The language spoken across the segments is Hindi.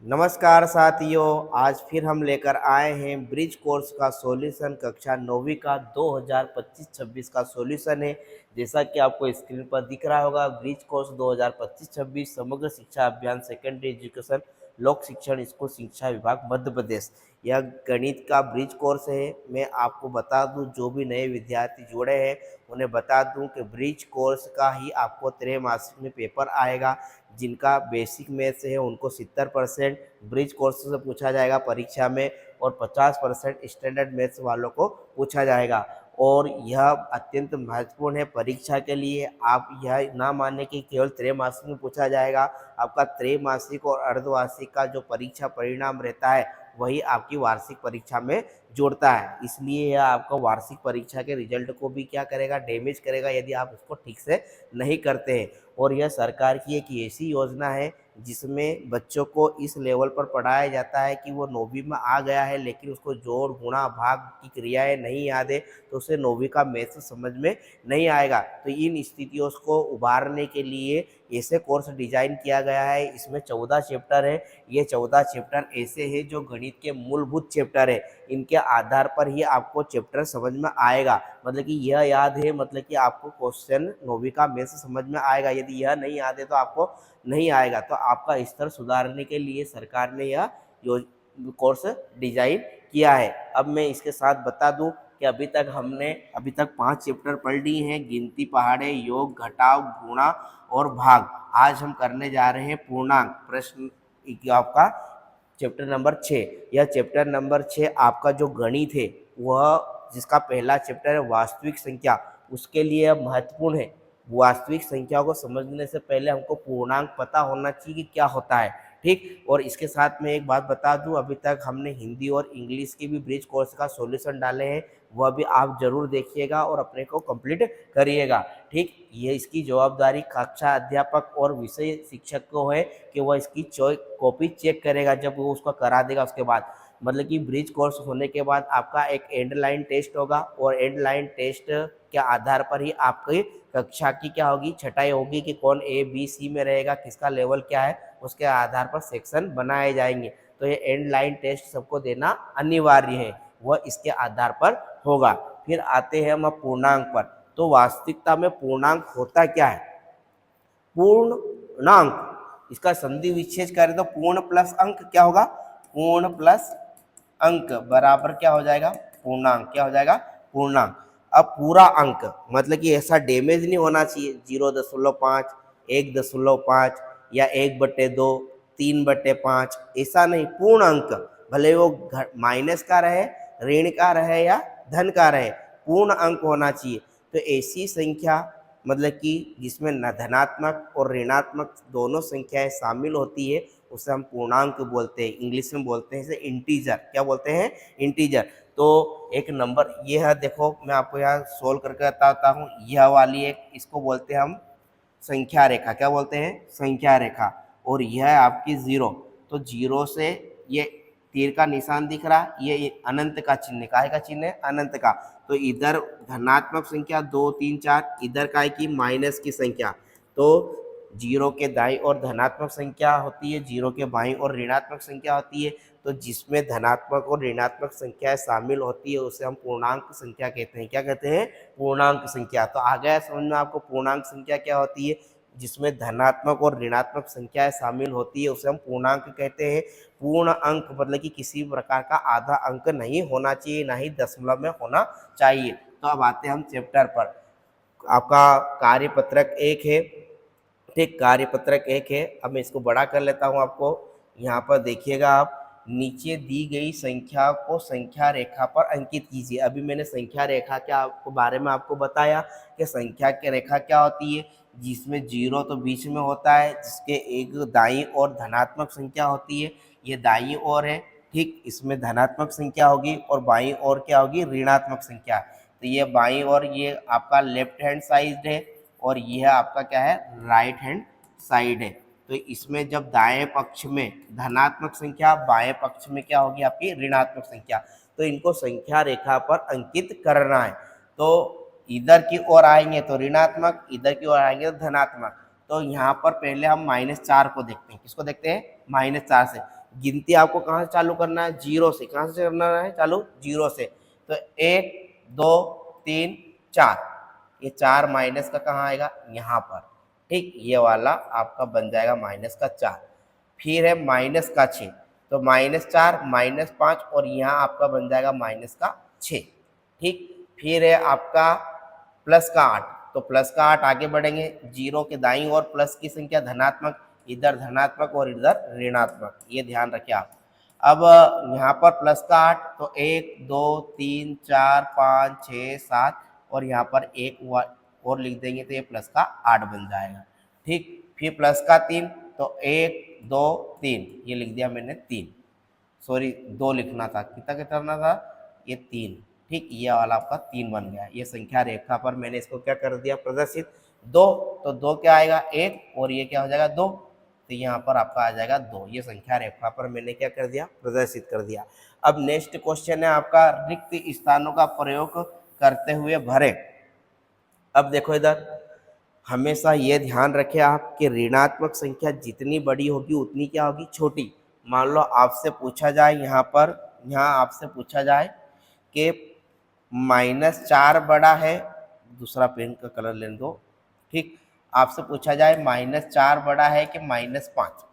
नमस्कार साथियों, आज फिर हम लेकर आए हैं ब्रिज कोर्स का सॉल्यूशन। कक्षा 9वीं का 2025-26 का सॉल्यूशन है। जैसा कि आपको स्क्रीन पर दिख रहा होगा, ब्रिज कोर्स 2025-26 समग्र शिक्षा अभियान सेकेंडरी एजुकेशन लोक शिक्षण स्कूल शिक्षा विभाग मध्य प्रदेश। यह गणित का ब्रिज कोर्स है। मैं आपको बता दूं, जो भी नए विद्यार्थी जुड़े हैं उन्हें बता दूं कि ब्रिज कोर्स का ही आपको त्रैमासिक में पेपर आएगा। जिनका बेसिक मैथ्स है उनको 70% ब्रिज कोर्स से पूछा जाएगा परीक्षा में, और 50% स्टैंडर्ड मैथ्स वालों को पूछा जाएगा। और यह अत्यंत महत्वपूर्ण है परीक्षा के लिए। आप यह ना माने कि केवल त्रैमासिक में पूछा जाएगा। आपका त्रैमासिक और अर्धवार्षिक का जो परीक्षा परिणाम रहता है वही आपकी वार्षिक परीक्षा में जोड़ता है। इसलिए यह आपका वार्षिक परीक्षा के रिजल्ट को भी क्या करेगा, डैमेज करेगा यदि आप उसको ठीक से नहीं करते हैं। और यह सरकार की एक ऐसी योजना है जिसमें बच्चों को इस लेवल पर पढ़ाया जाता है कि वो 9वीं में आ गया है लेकिन उसको जोड़ गुणा भाग की क्रियाएं नहीं याद है, तो उसे 9वीं का मैथ्स समझ में नहीं आएगा। तो इन स्थितियों को उभारने के लिए ऐसे कोर्स डिजाइन किया गया है। इसमें 14 चैप्टर है। ये 14 चैप्टर ऐसे हैं जो गणित के मूलभूत चैप्टर है। इनके आधार पर ही आपको चैप्टर समझ में आएगा। मतलब कि यह याद है, मतलब कि आपको क्वेश्चन 9वीं का मैथ्स समझ में आएगा। यदि यह नहीं याद है तो आपको नहीं आएगा। तो आपका स्तर सुधारने के लिए सरकार ने यह कोर्स डिजाइन किया है। अब मैं इसके साथ बता दूं कि अभी तक 5 चैप्टर पढ़ लिए हैं: गिनती, पहाड़े, योग, घटाव, गुणा और भाग। आज हम करने जा रहे हैं पूर्णांक प्रश्न आपका चैप्टर नंबर 6। यह चैप्टर नंबर 6 आपका जो गणित है वह, जिसका पहला चैप्टर है वास्तविक संख्या, उसके लिए यह महत्वपूर्ण है। वास्तविक संख्या को समझने से पहले हमको पूर्णांक पता होना चाहिए कि क्या होता है, ठीक। और इसके साथ में एक बात बता दूं, अभी तक हमने हिंदी और इंग्लिश के भी ब्रिज कोर्स का सॉल्यूशन डाले हैं, वह भी आप जरूर देखिएगा और अपने को कंप्लीट करिएगा, ठीक। ये इसकी जवाबदारी कक्षा अध्यापक और विषय शिक्षक को है कि वह इसकी कॉपी चेक करेगा जब वो उसको करा देगा। उसके बाद मतलब कि ब्रिज कोर्स होने के बाद आपका एक एंड लाइन टेस्ट होगा, और एंड लाइन टेस्ट के आधार पर ही आपकी कक्षा की क्या होगी, छटाई होगी कि कौन ए बी सी में रहेगा, किसका लेवल क्या है, उसके आधार पर सेक्शन बनाए जाएंगे। तो ये एंड लाइन टेस्ट सबको देना अनिवार्य है, वह इसके आधार पर होगा। फिर आते हैं हम अब पूर्णांक पर। तो वास्तविकता में पूर्णांक होता क्या है? पूर्णांक, इसका संधि विच्छेद करें तो पूर्ण प्लस अंक क्या होगा? पूर्ण प्लस अंक बराबर क्या हो जाएगा? पूर्णांक। क्या हो जाएगा? पूर्णांक। अब पूरा अंक मतलब कि ऐसा डैमेज नहीं होना चाहिए 0.5, 1.5 या 1/2, 3/5, ऐसा नहीं। पूर्ण अंक, भले वो माइनस का रहे, ऋण का रहे या धन का रहे, पूर्ण अंक होना चाहिए। तो ऐसी संख्या मतलब कि जिसमें न धनात्मक और ऋणात्मक दोनों संख्याएं शामिल होती है उसे हम पूर्णांक बोलते हैं। इंग्लिश में बोलते हैं इसे इंटीजर। क्या बोलते हैं? इंटीजर। तो एक नंबर ये है, देखो मैं आपको यहाँ सोल्व करके बताता हूँ। यह वाली एक, इसको बोलते हैं हम संख्या रेखा। क्या बोलते हैं? संख्या रेखा। और यह है आपकी 0। तो 0 से ये तीर का निशान दिख रहा, ये अनंत का चिन्ह। काहे का चिन्ह है? अनंत का। तो इधर धनात्मक संख्या 2, 3, 4, इधर का है कि माइनस की संख्या। तो 0 के दाईं और धनात्मक संख्या होती है, 0 के बाईं और ऋणात्मक संख्या होती है। तो जिसमें धनात्मक और ऋणात्मक संख्याएं शामिल होती है उसे हम पूर्णांक संख्या कहते हैं। क्या कहते हैं? पूर्णांक संख्या। तो आ गया समझ में आपको पूर्णांक संख्या क्या होती है? जिसमें धनात्मक और ऋणात्मक संख्याएं शामिल होती है उसे हम पूर्णांक कहते हैं। पूर्ण अंक मतलब कि किसी प्रकार का आधा अंक नहीं होना चाहिए, ना ही दशमलव में होना चाहिए। तो अब आते हैं हम चैप्टर पर। आपका कार्यपत्रक 1 है, ठीक। कार्यपत्रक 1 है। अब मैं इसको बड़ा कर लेता हूँ आपको। यहाँ पर देखिएगा आप, नीचे दी गई संख्या को संख्या रेखा पर अंकित कीजिए। अभी मैंने संख्या रेखा के आपको बारे में आपको बताया कि संख्या की रेखा क्या होती है, जिसमें 0 तो बीच में होता है, जिसके एक दाईं ओर धनात्मक संख्या होती है, ये दाईं ओर है, ठीक। इसमें धनात्मक संख्या होगी और बाईं ओर क्या होगी? ऋणात्मक संख्या। तो ये बाईं ओर ये आपका लेफ्ट हैंड साइड है और यह आपका क्या है? राइट हैंड साइड है। तो इसमें जब दाएं पक्ष में धनात्मक संख्या, बाएं पक्ष में क्या होगी? आपकी ऋणात्मक संख्या। तो इनको संख्या रेखा पर अंकित करना है। तो इधर की ओर आएंगे तो ऋणात्मक, इधर की ओर आएंगे तो धनात्मक। तो यहाँ पर पहले हम -4 को देखते हैं। किसको देखते हैं? -4 से। गिनती आपको कहाँ से चालू करना है, जीरो से। कहाँ से करना है चालू, जीरो से। तो 1 2 3 4, ये 4 माइनस का कहाँ आएगा, यहाँ पर। ठीक, ये वाला आपका बन जाएगा माइनस का 4। फिर है माइनस का 6, तो -4 -5 और यहाँ आपका बन जाएगा माइनस का 6। ठीक, फिर है आपका प्लस का 8, तो प्लस का 8 आगे बढ़ेंगे, जीरो के दाईं ओर प्लस की संख्या धनात्मक, इधर धनात्मक और इधर ऋणात्मक, ये ध्यान रखिए आप। अब यहाँ पर प्लस का 8, तो 1 2 3 4 5 6 7 और यहाँ पर एक और लिख देंगे तो ये प्लस का 8 बन जाएगा। ठीक, फिर प्लस का 3, तो 1 2 3, ये लिख दिया मैंने 3, सॉरी 2 लिखना था, कितना करना था, ये 3। ठीक, ये वाला आपका 3 बन गया। ये संख्या रेखा पर मैंने इसको क्या कर दिया, प्रदर्शित 2, तो 2 क्या आएगा 1 और ये क्या हो जाएगा 2, तो यहाँ पर आपका आ जाएगा 2। ये संख्या रेखा पर मैंने क्या कर दिया, प्रदर्शित कर दिया। अब नेक्स्ट क्वेश्चन है आपका, रिक्त स्थानों का प्रयोग करते हुए भरे। अब देखो इधर, हमेशा ये ध्यान रखें आप कि ऋणात्मक संख्या जितनी बड़ी होगी उतनी क्या होगी, छोटी। मान लो आपसे पूछा जाए यहाँ आपसे पूछा जाए कि -4 बड़ा है, दूसरा पेन का कलर लेने दो। ठीक, आपसे पूछा जाए -4 बड़ा है कि -5,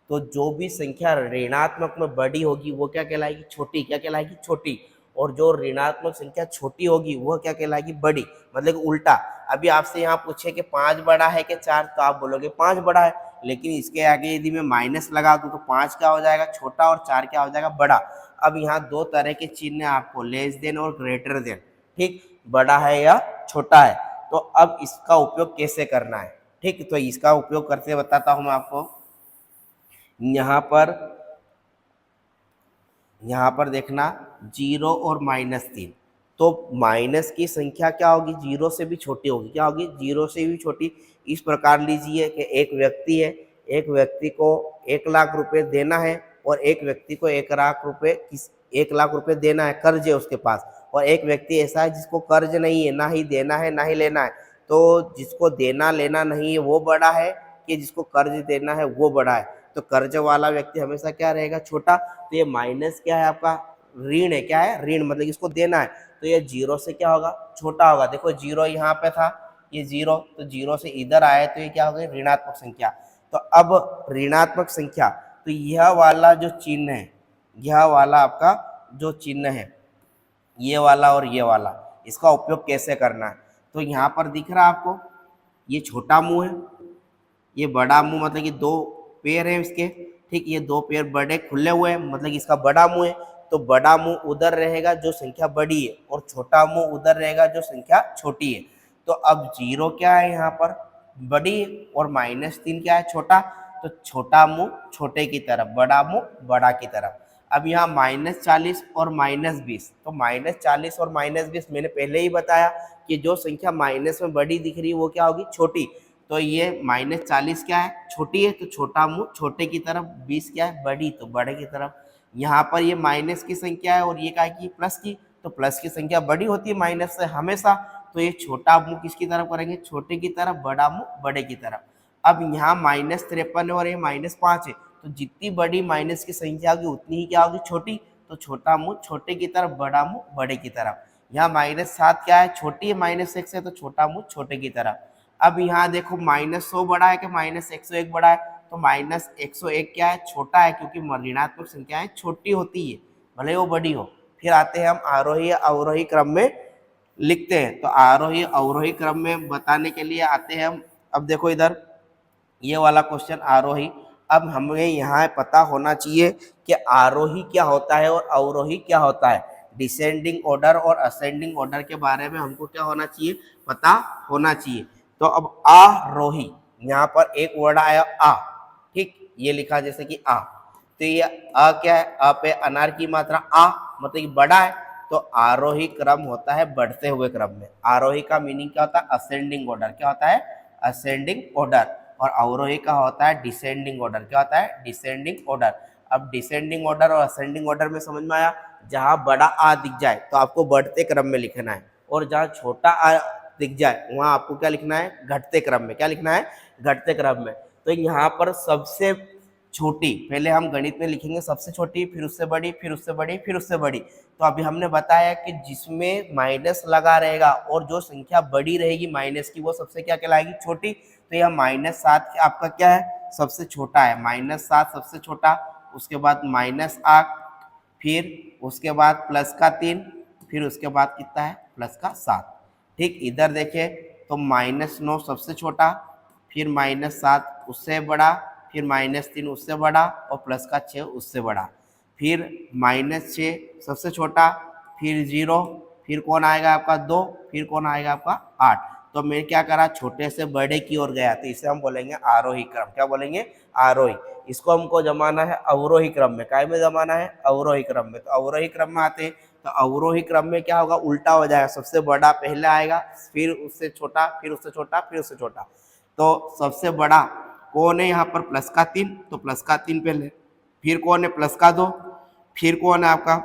तो जो भी संख्या ऋणात्मक में बड़ी होगी वो क्या कहलाएगी, छोटी। क्या कहलाएगी, छोटी। और जो ऋणात्मक संख्या छोटी होगी वो क्या कहलाएगी, बड़ी। मतलब उल्टा, अभी आपसे यहाँ पूछे कि 5 बड़ा है कि 4, तो आप बोलोगे 5 बड़ा है, लेकिन इसके आगे यदि मैं माइनस लगा दूँ तो 5 क्या हो जाएगा, छोटा, और 4 क्या हो जाएगा, बड़ा। अब यहाँ दो तरह के चिन्ह आपको, लेस देन और ग्रेटर देन। ठीक, बड़ा है या छोटा है। तो अब इसका उपयोग कैसे करना है, ठीक, तो इसका उपयोग करते बताता हूँ मैं आपको। यहाँ पर देखना 0 और -3, तो माइनस की संख्या क्या होगी, 0 से भी छोटी होगी। क्या होगी, 0 से भी छोटी। इस प्रकार लीजिए कि एक व्यक्ति है, एक व्यक्ति को 1 लाख रुपए देना है और एक व्यक्ति को 1 लाख रुपए देना है, कर्ज है उसके पास। और एक व्यक्ति ऐसा है जिसको कर्ज नहीं है, ना ही देना है ना ही लेना है। तो जिसको देना लेना नहीं है वो बड़ा है कि जिसको कर्ज देना है वो बड़ा है। तो कर्ज वाला व्यक्ति हमेशा क्या रहेगा, छोटा। तो ये माइनस क्या है आपका, ऋण है। क्या है, ऋण, मतलब इसको देना है। तो ये 0 से क्या होगा, छोटा होगा। देखो 0 यहाँ पे था, ये 0, तो 0 से इधर आए तो ये क्या हो गई, ऋणात्मक संख्या। तो अब ऋणात्मक संख्या, तो यह वाला जो चिन्ह है, यह वाला आपका जो चिन्ह है, ये वाला और ये वाला, इसका उपयोग कैसे करना है। तो यहाँ पर दिख रहा है आपको, ये छोटा मुंह है, ये बड़ा मुंह, मतलब कि 2 पैर है इसके। ठीक, ये 2 पैर बड़े खुले हुए हैं, मतलब कि इसका बड़ा मुंह है। तो बड़ा मुंह उधर रहेगा जो संख्या बड़ी है, और छोटा मुंह उधर रहेगा जो संख्या छोटी है। तो अब 0 क्या है यहाँ पर, बड़ी, और -3 क्या है, छोटा। तो छोटा मुंह छोटे की तरफ, बड़ा मुंह बड़ा की तरफ। अब यहाँ -40 और -20, तो -40 और -20 मैंने पहले ही बताया कि जो संख्या माइनस में बड़ी दिख रही है वो क्या होगी, छोटी। तो ये -40 क्या है, छोटी है, तो छोटा मुंह छोटे की तरफ, 20 क्या है, बड़ी, तो बड़े की तरफ। यहाँ पर ये माइनस की संख्या है और ये क्या की, प्लस की, तो प्लस की संख्या बड़ी होती है माइनस से हमेशा। तो ये छोटा मुंह किसकी तरफ करेंगे, छोटे की तरफ, बड़ा मुंह बड़े की तरफ। अब यहाँ -53 है और ये -5 है, तो जितनी बड़ी माइनस की संख्या होगी उतनी ही क्या होगी, छोटी। तो छोटा मुंह छोटे की तरफ, बड़ा मुंह बड़े की तरफ। यहाँ -7 क्या है, छोटी है, -1 है, तो छोटा मुंह छोटे की तरफ। अब यहाँ देखो -100 बड़ा है कि -101 बड़ा है, तो -101 क्या है, छोटा है, क्योंकि ऋणात्मक संख्याएं छोटी होती है भले वो बड़ी हो। फिर आते हैं हम आरोही अवरोही क्रम में लिखते हैं। तो आरोही अवरोही क्रम में बताने के लिए आते हैं हम। अब देखो इधर ये वाला क्वेश्चन आरोही। अब हमें यहाँ पता होना चाहिए कि आरोही क्या होता है और अवरोही क्या होता है। डिसेंडिंग ऑर्डर और असेंडिंग ऑर्डर के बारे में हमको क्या होना चाहिए, पता होना चाहिए। तो अब आरोही, यहाँ पर एक वर्ड आया आ, ठीक, ये लिखा जैसे कि आ, तो ये अ क्या है, अ पे अनार की मात्रा आ, मतलब कि बड़ा है। तो आरोही क्रम होता है बढ़ते हुए क्रम में। आरोही का मीनिंग क्या होता है, असेंडिंग ऑर्डर। क्या होता है, असेंडिंग ऑर्डर। और अवरोही का होता है डिसेंडिंग ऑर्डर। क्या होता है, डिसेंडिंग ऑर्डर। अब डिसेंडिंग ऑर्डर और असेंडिंग ऑर्डर में समझ में आया, जहां बड़ा आ दिख जाए तो आपको बढ़ते क्रम में लिखना है, और जहां छोटा आ दिख जाए वहां आपको क्या लिखना है, घटते क्रम में। क्या लिखना है, घटते क्रम में। तो यहाँ पर सबसे छोटी, पहले हम गणित में लिखेंगे सबसे छोटी, फिर उससे बड़ी, फिर उससे बड़ी, फिर उससे बड़ी। तो अभी हमने बताया कि जिसमें माइनस लगा रहेगा और जो संख्या बड़ी रहेगी माइनस की, वो सबसे क्या कहलाएगी, छोटी। तो यह -7 आपका क्या है, सबसे छोटा है। -7 सबसे छोटा, उसके बाद -8, फिर उसके बाद +3, फिर उसके बाद कितना है, +7। ठीक, इधर देखें तो -9 सबसे छोटा, फिर -7 उससे बड़ा, फिर -3 उससे बड़ा और +6 उससे बड़ा, फिर -6 सबसे छोटा, फिर 0, फिर कौन आएगा आपका 2, फिर कौन आएगा आपका 8। तो मैं क्या करा, छोटे से बड़े की ओर गया, तो इसे हम बोलेंगे आरोही क्रम। क्या बोलेंगे, आरोही। इसको हमको जमाना है अवरोही क्रम में। काय में जमाना है, अवरोही क्रम में। तो अवरोही क्रम में आते हैं, तो अवरोही क्रम में क्या होगा, उल्टा हो जाएगा, सबसे बड़ा पहले आएगा, फिर उससे छोटा, फिर उससे छोटा, फिर उससे छोटा। तो सबसे बड़ा कौन है यहाँ पर, +3, तो +3 पहले, फिर कौन है +2, फिर कौन है आपका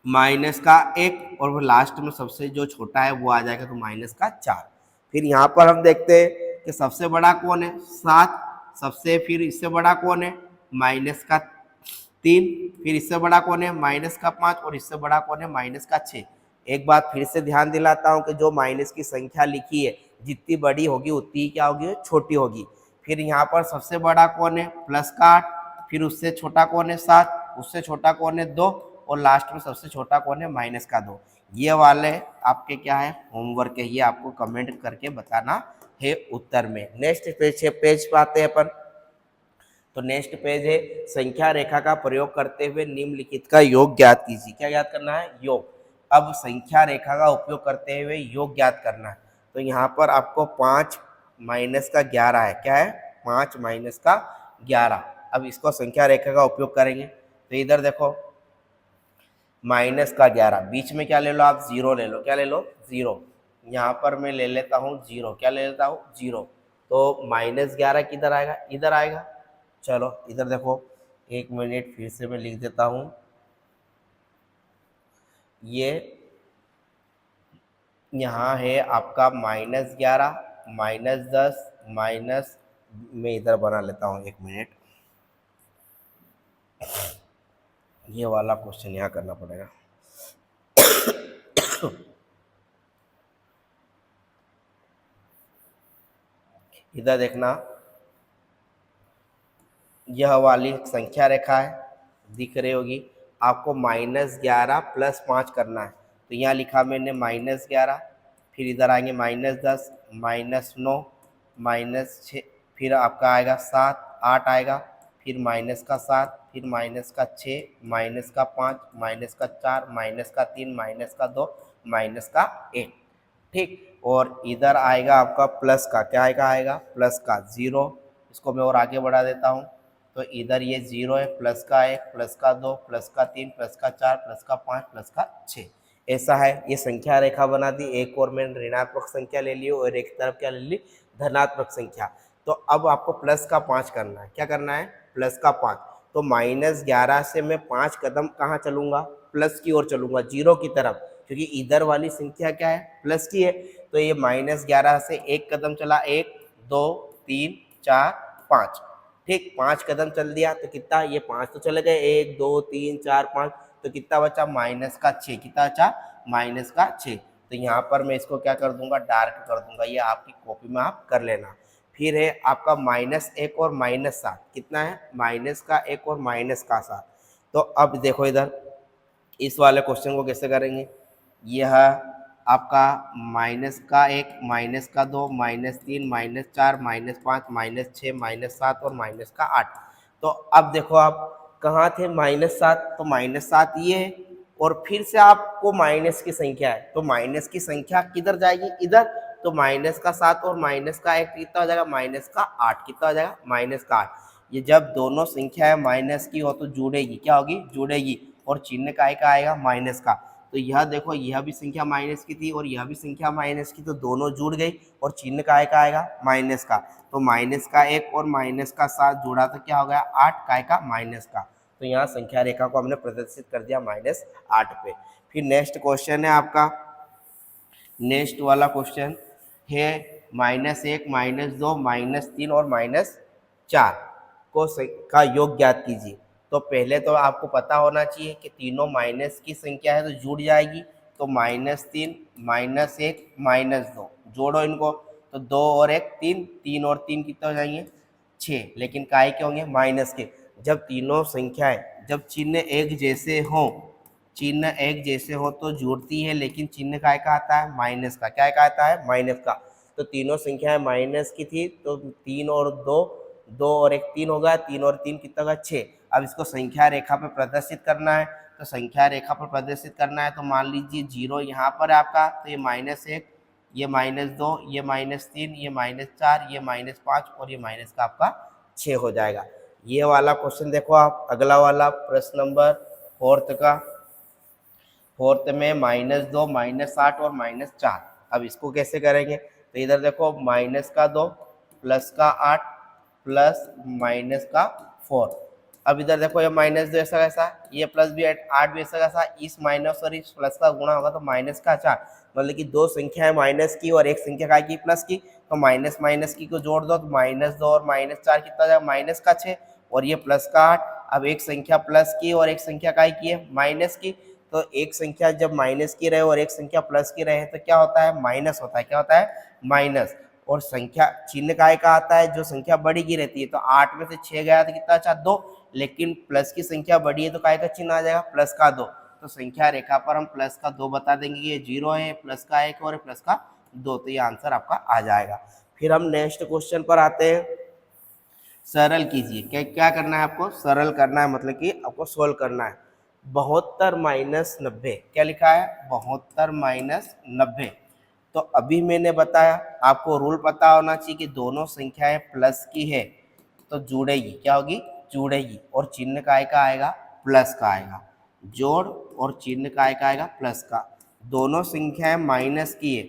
-1, और वो लास्ट में सबसे जो छोटा है वो आ जाएगा, तो -4। फिर यहाँ पर हम देखते हैं कि सबसे बड़ा कौन है, 7, सबसे फिर इससे बड़ा कौन है, -3, फिर इससे बड़ा कौन है, -5, और इससे बड़ा कौन है, -6। एक बात फिर से ध्यान दिलाता हूँ कि जो माइनस की संख्या लिखी है, जितनी बड़ी होगी उतनी ही क्या होगी, छोटी होगी। फिर यहाँ पर सबसे बड़ा कौन है, +8, फिर उससे छोटा कौन है, 7, उससे छोटा कौन है, 2, और लास्ट में सबसे छोटा कौन है, -2। ये वाले आपके क्या है, होमवर्क है, ये आपको कमेंट करके बताना है उत्तर में। नेक्स्ट पेज पे आते हैं अपन। तो नेक्स्ट पेज है, संख्या रेखा का प्रयोग करते हुए निम्नलिखित का योग ज्ञात कीजिए। क्या ज्ञात करना है, योग। अब संख्या रेखा का उपयोग करते हुए योग ज्ञात करना है। तो यहाँ पर आपको 5 माइनस का 11 है, क्या है, 5 माइनस का 11। अब इसको संख्या रेखा का उपयोग करेंगे, तो इधर देखो -11, बीच में क्या ले लो आप, 0 ले लो। क्या ले लो, 0। यहाँ पर मैं ले लेता हूँ 0, क्या ले लेता हूँ, 0। तो -11 किधर आएगा, इधर आएगा। चलो इधर देखो, 1 मिनट फिर से मैं लिख देता हूँ। ये यहाँ है आपका -11, -10, माइनस, मैं इधर बना लेता हूँ, 1 मिनट, ये वाला क्वेश्चन यहाँ करना पड़ेगा। इधर देखना, यह वाली संख्या रेखा है, दिख रही होगी आपको। -11 + 5 करना है, तो यहाँ लिखा मैंने -11, फिर इधर आएंगे -10, -9, -6, फिर आपका आएगा 7, 8 आएगा, फिर -7, फिर -6, -5, -4, -3, -2, -1। ठीक, और इधर आएगा आपका प्लस का, क्या आएगा प्लस का 0। इसको मैं और आगे बढ़ा देता हूँ, तो इधर ये 0 है, प्लस का 1, प्लस का 2, प्लस का 3, प्लस का 4, प्लस का 5, प्लस का 6। ऐसा है, ये संख्या रेखा बना दी। एक और मैंने ऋणात्मक संख्या ले ली और एक तरफ क्या ले ली, धनात्मक संख्या। तो अब आपको प्लस का 5 करना है। क्या करना है, प्लस का 5। तो -11 से मैं 5 कदम कहाँ चलूँगा, प्लस की ओर चलूँगा, 0 की तरफ, क्योंकि इधर वाली संख्या क्या है, प्लस की है। तो ये -11 से 1 कदम चला, 1, 2, 3, 4, 5। ठीक, 5 कदम चल दिया, तो कितना, ये 5 तो चले गए, 1, 2, 3, 4, 5, तो कितना बचा, -6। कितना बचा, -6। तो यहाँ पर मैं इसको क्या कर दूंगा, डार्क कर दूंगा, ये आपकी कॉपी में आप कर लेना। फिर है आपका -1 और -7, कितना है, -1 और -7। तो अब देखो इधर, इस वाले क्वेश्चन को कैसे करेंगे, यह आपका -1, -2, -3, -4, -5, -6, -7 और -8। तो अब देखो आप कहाँ थे, -7, तो -7 ये है, और फिर से आपको माइनस की संख्या है, तो माइनस की संख्या किधर जाएगी, इधर। तो -7 और -1 कितना हो जाएगा, -8। कितना हो जाएगा, -8। ये जब दोनों संख्या है माइनस की हो तो जुड़ेगी, क्या होगी, जुड़ेगी, और चिन्ह का आएगा, माइनस का। तो यह देखो, यह भी संख्या माइनस की थी और यह भी संख्या माइनस की, तो दोनों जुड़ गई और चिन्ह का आएगा, माइनस का। तो -1 और -7 जुड़ा तो क्या हो गया, 8 का माइनस का। तो यहाँ संख्या रेखा को हमने प्रदर्शित कर दिया -8 पे। फिर नेक्स्ट क्वेश्चन है आपका, नेक्स्ट वाला क्वेश्चन है -1, -2, -3 और -4। का योग ज्ञात कीजिए। तो पहले तो आपको पता होना चाहिए कि तीनों माइनस की संख्या है तो जुड़ जाएगी। तो -3 -1 -2 जोड़ो इनको, तो 2 और 1 3, 3 और 3 कितने हो जाएंगे 6, लेकिन काय के होंगे माइनस के। जब तीनों संख्याएं जब चिन्ह एक जैसे हों, चिन्ह एक जैसे हो तो जुड़ती है, लेकिन चिन्ह काय का आता है माइनस का। क्या का आता है माइनस का। तो तीनों संख्याएं माइनस की थी, तो 3 और 2, 2 और 1 3 होगा, 3 और 3 कितना होगा 6। अब इसको संख्या रेखा पर प्रदर्शित करना है, तो संख्या रेखा पर प्रदर्शित करना है तो मान लीजिए 0 यहाँ पर है आपका, तो ये -1, ये -2, ये -3, ये -4, ये -5 और ये माइनस का आपका 6 हो जाएगा। ये वाला क्वेश्चन देखो आप, अगला वाला प्रश्न नंबर 4 का। 4 में -2 -8 और -4। अब इसको कैसे करेंगे, तो इधर देखो माइनस का 2 प्लस का 8 प्लस माइनस का 4। अब इधर देखो ये -2 ऐसा कैसा, ये प्लस भी 8 भी ऐसा कैसा, इस माइनस और इस प्लस का गुणा होगा तो माइनस का 4। मतलब कि दो संख्या है माइनस की और एक संख्या का की प्लस की, तो माइनस माइनस की को जोड़ दो तो -2 और -4 कितना जाएगा माइनस का 6 और ये प्लस का 8। अब एक संख्या प्लस की और एक संख्या काय की है माइनस की, तो एक संख्या जब माइनस की रहे और एक संख्या प्लस की रहे तो क्या होता है माइनस होता है। क्या होता है माइनस। और संख्या चिन्ह काय का आता है जो संख्या बड़ी की रहती है, तो 8 में से 6 गया तो कितना अच्छा 2, लेकिन प्लस की संख्या बड़ी है तो काय का चिन्ह आ जाएगा प्लस का 2। तो संख्या रेखा पर हम प्लस का 2 बता देंगे, ये 0 है, प्लस का 1 और प्लस का 2, तो ये आंसर आपका आ जाएगा। फिर हम नेक्स्ट क्वेश्चन पर आते हैं। सरल कीजिए, क्या क्या करना है आपको, सरल करना है, मतलब कि आपको सोल्व करना है। 72 - 90, क्या लिखा है 72 - 90। तो अभी मैंने बताया आपको रूल पता होना चाहिए कि दोनों संख्याएं प्लस की है तो जुड़ेगी, क्या होगी जुड़ेगी, और चिन्ह काय का आएगा प्लस का आएगा। जोड़ और चिन्ह काय का आएगा प्लस का। दोनों संख्याएं माइनस की है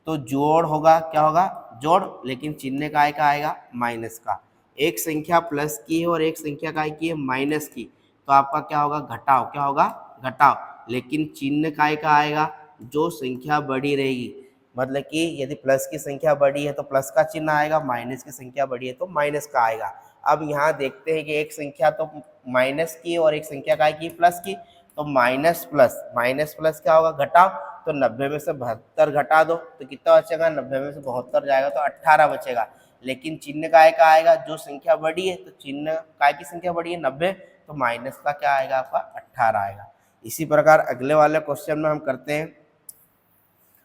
तो जोड़ होगा, क्या होगा जोड़, लेकिन चिन्ह काय का आएगा माइनस का। एक संख्या प्लस की है और एक संख्या काय की है माइनस की, तो आपका क्या होगा घटाव, क्या होगा घटाव, लेकिन चिन्ह काय का आएगा जो संख्या बड़ी रहेगी। मतलब कि यदि प्लस की संख्या बड़ी है तो प्लस का चिन्ह आएगा, माइनस की संख्या बड़ी है तो माइनस का आएगा। अब यहाँ देखते हैं कि एक संख्या तो माइनस की और एक संख्या काय की प्लस की, तो माइनस प्लस क्या होगा घटाव। तो 90 में से 72 घटा दो तो कितना बचेगा, 90 में से 72 जाएगा तो 18 बचेगा। लेकिन चिन्ह काय का आएगा जो संख्या बड़ी है, तो चिन्ह काय की संख्या बड़ी है 90, तो माइनस का क्या आएगा आपका 18 आएगा। इसी प्रकार अगले वाले क्वेश्चन में हम करते हैं।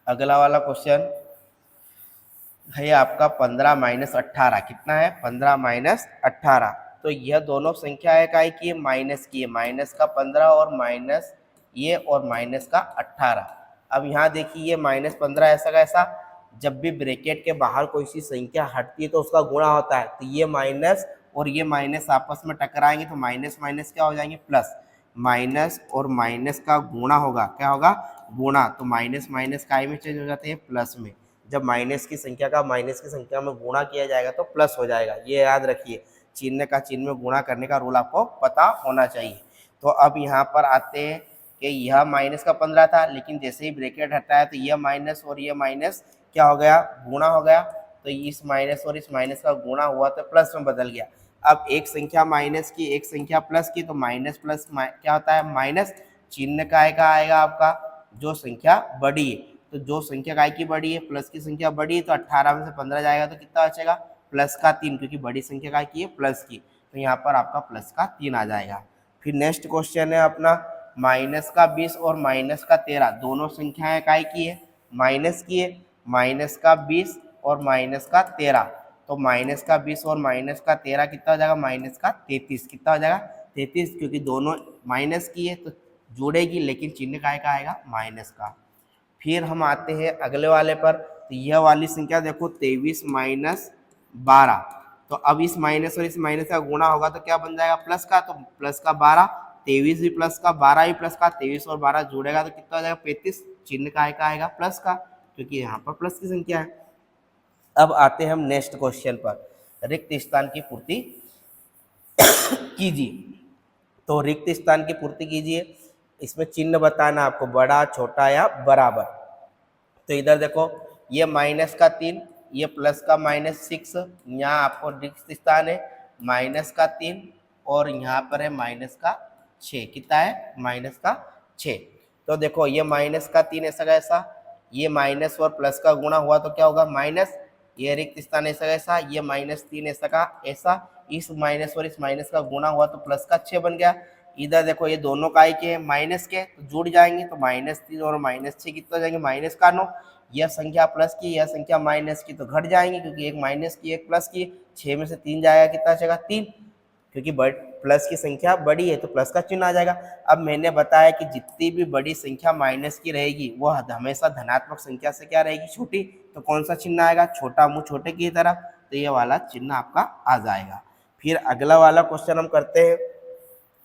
अगला वाला क्वेश्चन है आपका 15 - 18। कितना है 15 - 18। तो यह दोनों संख्या है काय की माइनस की है, माइनस का 15 और माइनस ये और माइनस का 18। अब यहाँ देखिए ये -15 ऐसा कैसा, जब भी ब्रैकेट के बाहर कोई सी संख्या हटती है तो उसका गुणा होता है, तो ये माइनस और ये माइनस आपस में टकराएंगे तो माइनस माइनस क्या हो जाएंगे प्लस, माइनस और माइनस का गुणा होगा, क्या होगा गुणा, तो माइनस माइनस काय में चेंज हो जाते हैं प्लस में। जब माइनस की संख्या का माइनस की संख्या में गुणा किया जाएगा तो प्लस हो जाएगा, ये याद रखिए। चिन्ह का चिन्ह में गुणा करने का रूल आपको पता होना चाहिए। तो अब यहाँ पर आते हैं कि यह माइनस का 15 था, लेकिन जैसे ही ब्रैकेट हटाया तो यह माइनस और यह माइनस क्या हो गया गुणा हो गया, तो इस माइनस और इस माइनस का गुणा हुआ तो प्लस में बदल गया। अब एक संख्या माइनस की एक संख्या प्लस की, तो माइनस प्लस क्या होता है माइनस, चिन्ह काय का आएगा आपका जो संख्या बड़ी है, तो जो संख्या काय की बड़ी है प्लस की संख्या बड़ी है, तो 18 में से 15 जाएगा तो कितना बचेगा प्लस का 3, क्योंकि बड़ी संख्या काय की है प्लस की, तो यहाँ पर आपका प्लस का 3 आ जाएगा। फिर नेक्स्ट क्वेश्चन है अपना माइनस का 20 और माइनस का 13। दोनों संख्याएं काय की है माइनस की है, माइनस का 20 और माइनस का 13। तो माइनस का 20 और माइनस का 13 कितना हो जाएगा माइनस का 33। कितना हो जाएगा 33, क्योंकि दोनों माइनस की है तो जुड़ेगी, लेकिन चिन्ह काय का आएगा माइनस का। फिर हम आते हैं अगले वाले पर, तो यह वाली संख्या देखो 23 - 12। तो अब इस माइनस और इस माइनस का गुणा होगा तो क्या बन जाएगा प्लस का, तो प्लस का 12, 23 भी प्लस का 12 भी प्लस का, 23 और 12 जुड़ेगा तो कितना हो जाएगा 35। चिन्ह काय का आएगा प्लस का, क्योंकि यहाँ पर प्लस की संख्या है। अब आते हैं हम नेक्स्ट क्वेश्चन पर, रिक्त स्थान की पूर्ति कीजिए। तो रिक्त स्थान की पूर्ति कीजिए, इसमें चिन्ह बताना आपको बड़ा छोटा या बराबर। तो इधर देखो ये माइनस का 3, ये प्लस का -6, यहाँ आपको रिक्त स्थान है -3 और यहाँ पर है -6। कितना है? -6। तो देखो ये -3 ऐसा का ऐसा, ये माइनस और प्लस का गुणा हुआ तो क्या होगा? माइनस, ये रिक्त स्थान ऐसा का ऐसा, ये -3 ऐसा का ऐसा, इस माइनस और इस माइनस का गुणा हुआ तो प्लस का 6 बन गया। इधर देखो ये दोनों का ही के माइनस के तो जुड़ जाएंगे, तो -3 और -6 कितना हो जाएंगे? -9। यह संख्या प्लस की, यह संख्या माइनस की, तो घट जाएंगे क्योंकि एक माइनस की एक प्लस की। 6 में से 3 जाएगा, कितना बचेगा? 3, क्योंकि प्लस की संख्या बड़ी है तो प्लस का चिन्ह आ जाएगा। अब मैंने बताया कि जितनी भी बड़ी संख्या माइनस की रहेगी वो हमेशा धनात्मक संख्या से क्या रहेगी? छोटी। तो कौन सा चिन्ह आएगा? छोटा मुंह छोटे की तरफ, तो ये वाला चिन्ह आपका आ जाएगा। फिर अगला वाला क्वेश्चन हम करते हैं,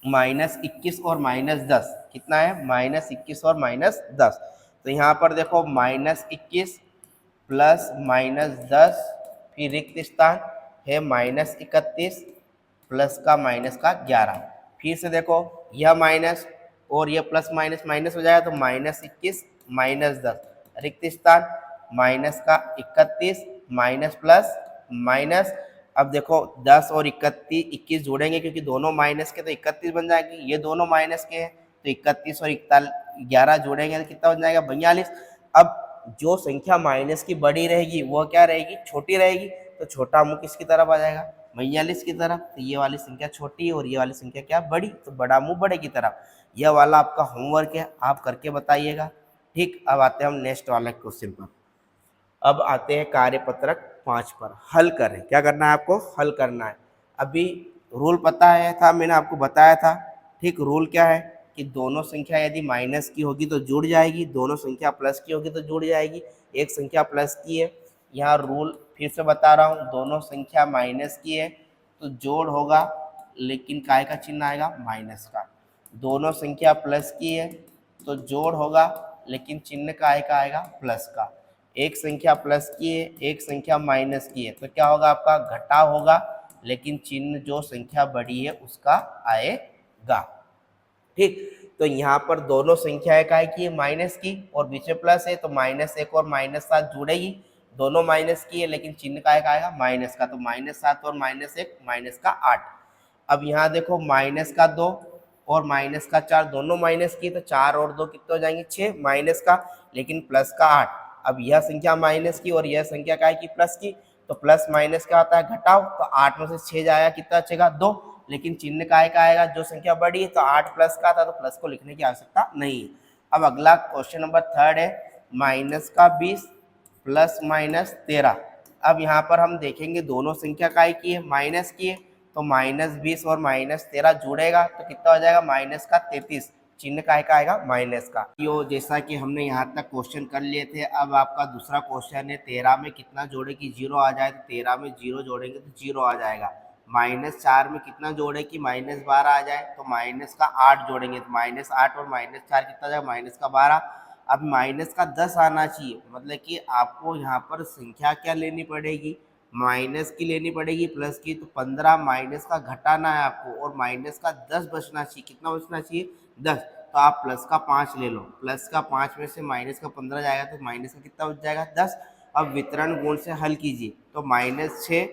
-21 और -10। कितना है? -21 और -10। तो यहाँ पर देखो -21 प्लस -10, फिर रिक्त स्थान है -31 प्लस का -11। फिर से देखो यह माइनस और यह प्लस माइनस माइनस हो जाएगा, तो -21 -10, रिक्त स्थान -31 माइनस प्लस माइनस। अब देखो 10 और 21 जोड़ेंगे क्योंकि दोनों माइनस के, तो 31 बन जाएगी। ये दोनों माइनस के हैं तो 31 और 11 जोड़ेंगे तो कितना बन जाएगा? 42। अब जो संख्या माइनस की बड़ी रहेगी वो क्या रहेगी? छोटी रहेगी। तो छोटा मुंह किसकी तरफ आ जाएगा? 42 की तरफ। तो ये वाली संख्या छोटी और ये वाली संख्या क्या? बड़ी। तो बड़ा मुंह बड़े की तरफ। यह वाला आपका होमवर्क है, आप करके बताइएगा। ठीक, अब आते हैं हम नेक्स्ट वाले क्वेश्चन पर। अब आते हैं कार्यपत्रक 5 पर। हल करें। क्या करना है आपको? हल करना है। अभी रूल पता है था, मैंने आपको बताया था। ठीक, रूल क्या है कि दोनों संख्या यदि माइनस की होगी तो जुड़ जाएगी, दोनों संख्या प्लस की होगी तो जुड़ जाएगी। एक संख्या प्लस की है, यहाँ रूल फिर से बता रहा हूँ, दोनों संख्या माइनस की है तो जोड़ होगा, लेकिन काय का चिन्ह आएगा? माइनस का। दोनों संख्या प्लस की है तो जोड़ होगा, लेकिन चिन्ह काय का आएगा? प्लस का। एक संख्या प्लस की है, एक संख्या माइनस की है, तो क्या होगा? आपका घटाव होगा, लेकिन चिन्ह जो संख्या बड़ी है उसका आएगा। ठीक, तो यहाँ पर दोनों संख्याएं काय की है? माइनस की, और बीच में प्लस है तो -1 और -7 जुड़ेगी। दोनों माइनस की है लेकिन चिन्ह काय का आएगा? माइनस का। तो -7 और -1 -8। अब यहाँ देखो -2 और -4 दोनों माइनस की, तो 4 और 2 कितने हो जाएंगे? 6 माइनस का, लेकिन प्लस का 8। अब यह संख्या माइनस की और यह संख्या काय की? प्लस की। तो प्लस माइनस क्या होता है? घटाव। तो 8 में से 6 जाएगा, कितना बचेगा? 2, लेकिन चिन्ह काय का आएगा? जो संख्या बड़ी है, तो 8 प्लस का था तो प्लस को लिखने की आवश्यकता नहीं है। अब अगला क्वेश्चन नंबर 3 है, -20 प्लस -13। अब यहाँ पर हम देखेंगे दोनों संख्या काय की है? माइनस की है, तो -20 और -13 जुड़ेगा तो कितना हो जाएगा? -33। चिन्ह काय का आएगा? माइनस का। यो जैसा कि हमने यहाँ तक क्वेश्चन कर लिए थे, अब आपका दूसरा क्वेश्चन है 13 में कितना जोड़े कि 0 आ जाए, तो 13 में 0 जोड़ेंगे तो 0 आ जाएगा। -4 में कितना जोड़े कि -12 आ जाए, तो माइनस का 8 जोड़ेंगे तो -8 और -4 कितना जाएगा? -12। अब माइनस का 10 आना चाहिए, मतलब कि आपको यहाँ पर संख्या क्या लेनी पड़ेगी? माइनस की लेनी पड़ेगी, प्लस की। तो 15 माइनस का घटाना है आपको और माइनस का 10 बचना चाहिए। कितना बचना चाहिए? 10। तो आप प्लस का 5 ले लो, प्लस का 5 में से माइनस का 15 जाएगा तो माइनस का कितना बच जाएगा? 10। अब वितरण गुण से हल कीजिए, तो -6